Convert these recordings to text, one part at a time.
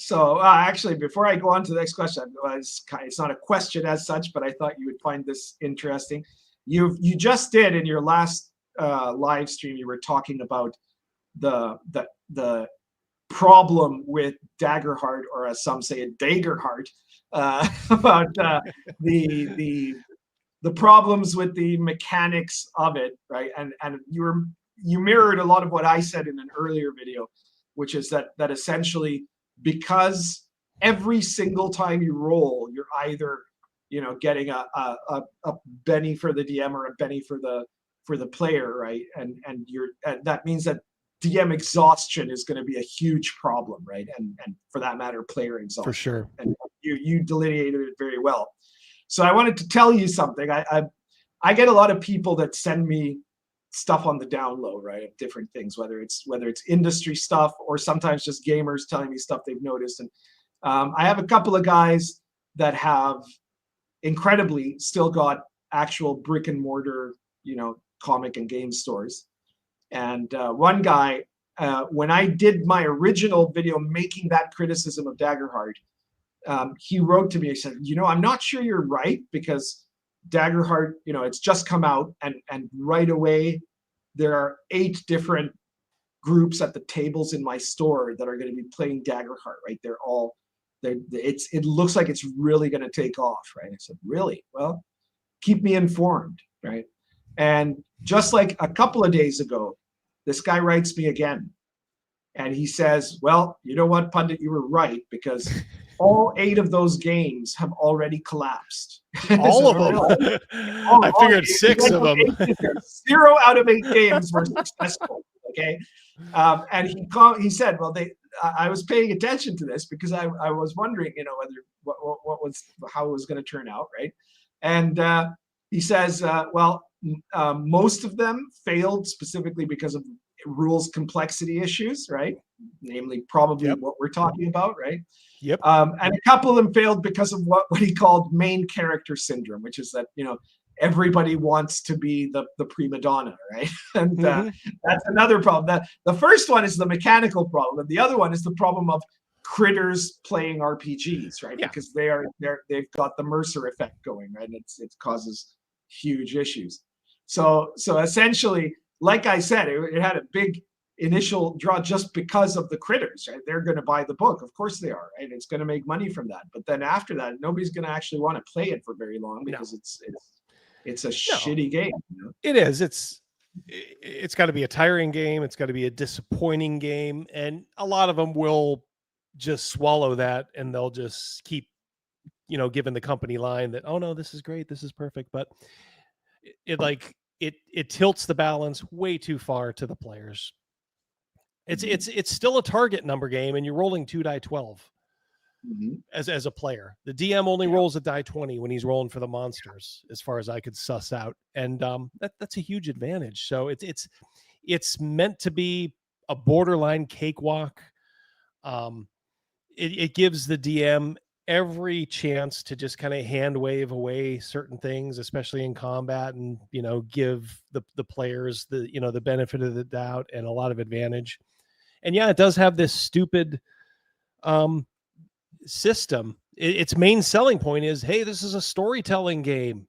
So actually, before I go on to the next question, it's not a question as such, but I thought you would find this interesting. You just did in your last live stream, you were talking about the problem with Daggerheart, or as some say, Daggerheart, about the problems with the mechanics of it, right? And you mirrored a lot of what I said in an earlier video, which is that essentially, because every single time you roll, you're either getting a Benny for the DM or a Benny for the player, right? And that means that DM exhaustion is going to be a huge problem, right? And for that matter, player exhaustion. For sure. And you delineated it very well. So I wanted to tell you something. I get a lot of people that send me stuff on the down low, right, of different things, whether it's industry stuff or sometimes just gamers telling me stuff they've noticed. And I have a couple of guys that have incredibly still got actual brick and mortar, comic and game stores. And one guy, when I did my original video making that criticism of Daggerheart, he wrote to me and said, I'm not sure you're right, because Daggerheart, it's just come out, and right away there are 8 different groups at the tables in my store that are going to be playing Daggerheart, right? It looks like it's really going to take off, right? I said, really? Well, keep me informed, right? And just like a couple of days ago, this guy writes me again, and he says, well, you know what, Pundit, you were right, because all 8 of those games have already collapsed. All of them. I figured 6 of them. 0 out of 8 games were successful. Okay, and he said, well, I was paying attention to this because I was wondering, whether how it was going to turn out, right? And he says, well, most of them failed specifically because of rules complexity issues, right? Namely, probably what we're talking about, right? Yep. And a couple of them failed because of what he called main character syndrome, which is that, everybody wants to be the prima donna, right? And that's another problem. The first one is the mechanical problem, and the other one is the problem of critters playing RPGs, right? Yeah. Because they've got the Mercer effect going, right? And it causes huge issues. So essentially, like I said, it had a big initial draw just because of the critters, right? They're going to buy the book, of course they are, right? It's going to make money from that. But then after that, nobody's going to actually want to play it for very long, because it's a shitty game. It is. It's got to be a tiring game. It's got to be a disappointing game, and a lot of them will just swallow that, and they'll just keep, giving the company line that, oh no, this is great, this is perfect, but it tilts the balance way too far to the players. It's still a target number game, and you're rolling 2 die 12 as a player. The DM only rolls a die 20 when he's rolling for the monsters, as far as I could suss out, and that's a huge advantage. So it's meant to be a borderline cakewalk. It gives the DM every chance to just kind of hand wave away certain things, especially in combat, and give the players the benefit of the doubt and a lot of advantage. And it does have this stupid system. Its main selling point is, hey, this is a storytelling game.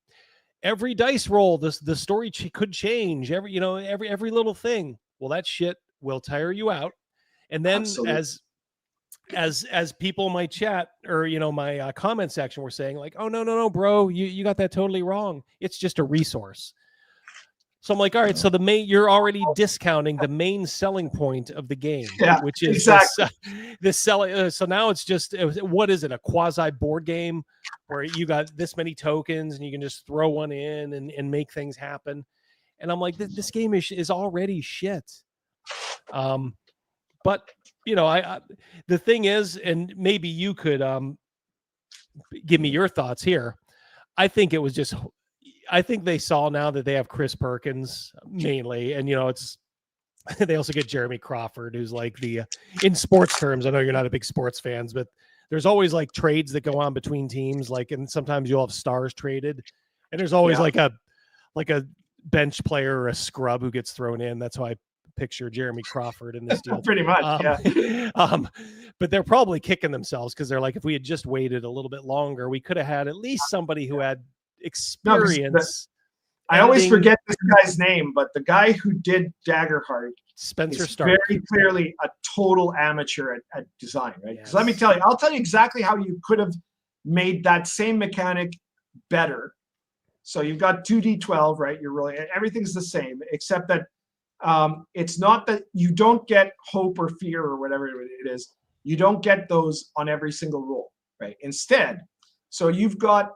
Every dice roll, the story could change. Every little thing. Well, that shit will tire you out. And then Absolutely. as people in my chat or my comment section were saying, like, oh no bro, you got that totally wrong. It's just a resource. So I'm like, all right, so you're already discounting the main selling point of the game, which is this selling. So now it's just, what is it? A quasi board game where you got this many tokens and you can just throw one in and make things happen. And I'm like, this game is already shit. But the thing is, and maybe you could give me your thoughts here. I think they saw now that they have Chris Perkins mainly, and they also get Jeremy Crawford, who's like in sports terms. I know you're not a big sports fans, but there's always like trades that go on between teams, and sometimes you'll have stars traded, and there's always like a bench player or a scrub who gets thrown in. That's how I picture Jeremy Crawford in this deal. Pretty much, yeah. But they're probably kicking themselves because they're like, if we had just waited a little bit longer, we could have had at least somebody who had experience. I always forget this guy's name, but the guy who did Daggerheart, Spencer is Stark, very clearly a total amateur at design, right? Because Yes. let me tell you, I'll tell you exactly how you could have made that same mechanic better. So you've got 2d12, right? You're really, everything's the same, except that it's not that you don't get hope or fear or whatever it is. You don't get those on every single roll, right? Instead, so you've got,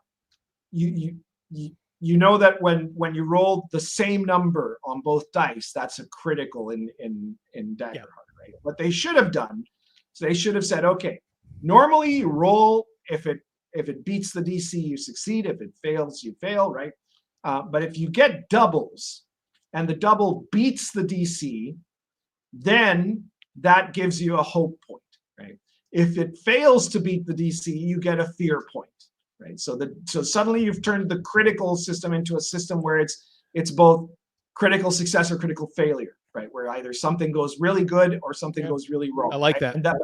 you know that when you roll the same number on both dice, that's a critical in Daggerheart, right? What they should have done is they should have said, okay, normally you roll, if it beats the DC, you succeed. If it fails, you fail, right? But if you get doubles and the double beats the DC, then that gives you a hope point, right? If it fails to beat the DC, you get a fear point. Right, so suddenly you've turned the critical system into a system where it's both critical success or critical failure, right? Where either something goes really good or something goes really wrong. I like right? that.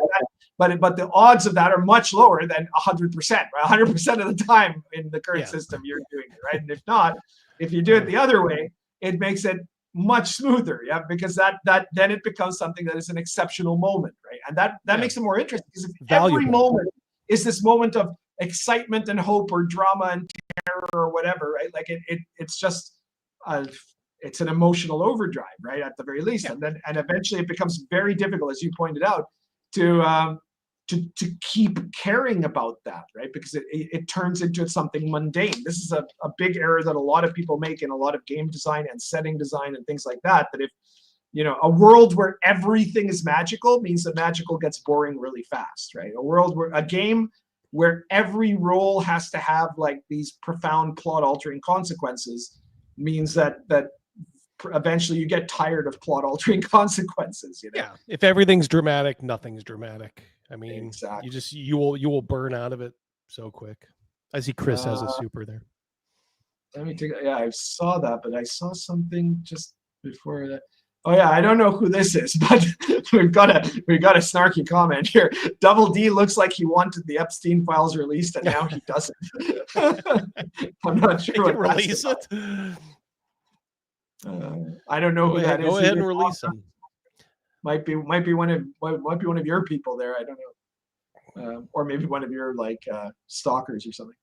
But the odds of that are much lower than 100%. Right? 100% of the time in the current system you're doing it, right? And if not, if you do it the other way, it makes it much smoother, yeah, because that then it becomes something that is an exceptional moment, right? And that makes it more interesting because if every moment is this moment of excitement and hope or drama and terror or whatever, right? Like it's just it's an emotional overdrive, right? At the very least, and eventually it becomes very difficult, as you pointed out, to keep caring about that, right? Because it turns into something mundane. This is a big error that a lot of people make in a lot of game design and setting design and things like that. That if a world where everything is magical means that magical gets boring really fast, right? A game where every roll has to have like these profound plot altering consequences means that eventually you get tired of plot altering consequences. Yeah, if everything's dramatic, nothing's dramatic. I mean, exactly. you will burn out of it so quick. I see Chris has a super there. Let me take. Yeah, I saw that, but I saw something just before that. Oh yeah, I don't know who this is, but we've got a snarky comment here. Double D looks like he wanted the Epstein files released, and now he doesn't. I'm not sure what release it. I don't know who that is. Go ahead and release them. Might be one of your people there. I don't know, or maybe one of your stalkers or something.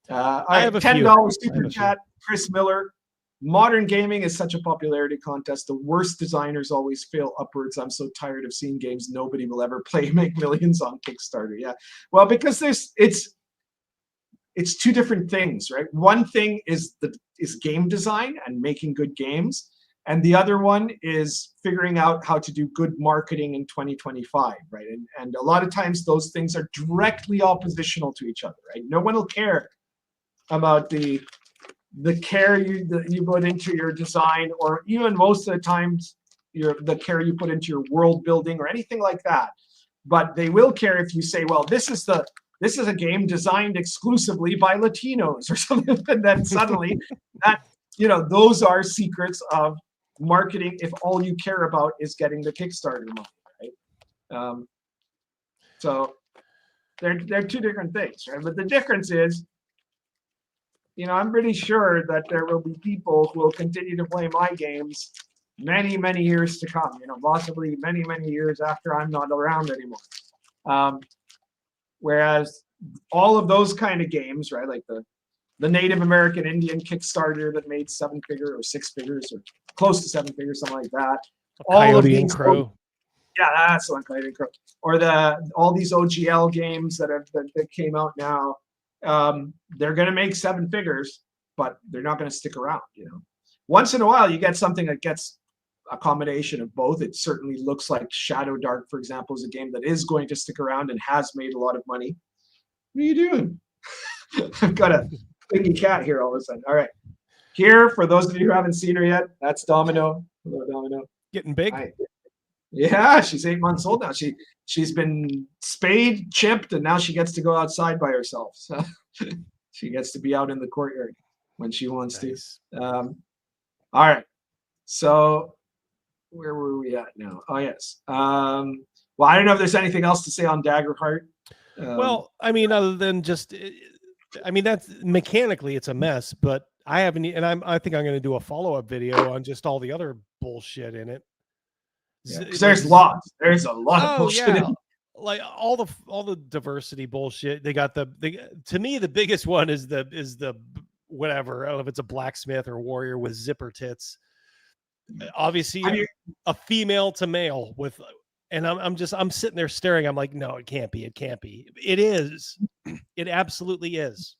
I have a $10 super chat, Chris Miller. Modern gaming is such a popularity contest. The worst designers always fail upwards. I'm so tired of seeing games nobody will ever play make millions on Kickstarter. Yeah, well, because it's two different things, right? One thing is game design and making good games, and the other one is figuring out how to do good marketing in 2025, right? And a lot of times those things are directly oppositional to each other, right? No one will care about the care you put into your design, or even most of the times the care you put into your world building or anything like that. But they will care if you say, well, this is a game designed exclusively by Latinos or something, and then suddenly those are secrets of marketing if all you care about is getting the Kickstarter money, right? So they're two different things, right? But the difference is, I'm pretty sure that there will be people who will continue to play my games many, many years to come, possibly many, many years after I'm not around anymore. Whereas all of those kind of games, right, like the Native American Indian Kickstarter that made 7-figure or 6 figures or close to 7 figures, something like that. Coyote and Crow. Yeah, that's the one, Coyote and Crow. Or all these OGL games that came out now. They're going to make 7 figures, but they're not going to stick around. Once in a while, you get something that gets a combination of both. It certainly looks like Shadow Dark, for example, is a game that is going to stick around and has made a lot of money. What are you doing? I've got a thingy cat here all of a sudden. All right. Here, for those of you who haven't seen her yet, that's Domino. Hello, Domino. Getting big. Hi. Yeah, she's 8 months old now. She's been spayed, chipped, and now she gets to go outside by herself. So she gets to be out in the courtyard when she wants to. All right. So where were we at now? Oh yes. Well, I don't know if there's anything else to say on Daggerheart. Well, I mean, other than just, I mean, that's mechanically it's a mess, but I haven't, and I think I'm going to do a follow-up video on just all the other bullshit in it. Yeah, there's lots. There's a lot of bullshit. Yeah. Like all the diversity bullshit. They got to me, the biggest one is the whatever. I don't know if it's a blacksmith or warrior with zipper tits. Obviously, a female to male with, and I'm sitting there staring. I'm like, no, it can't be. It can't be. It is. It absolutely is.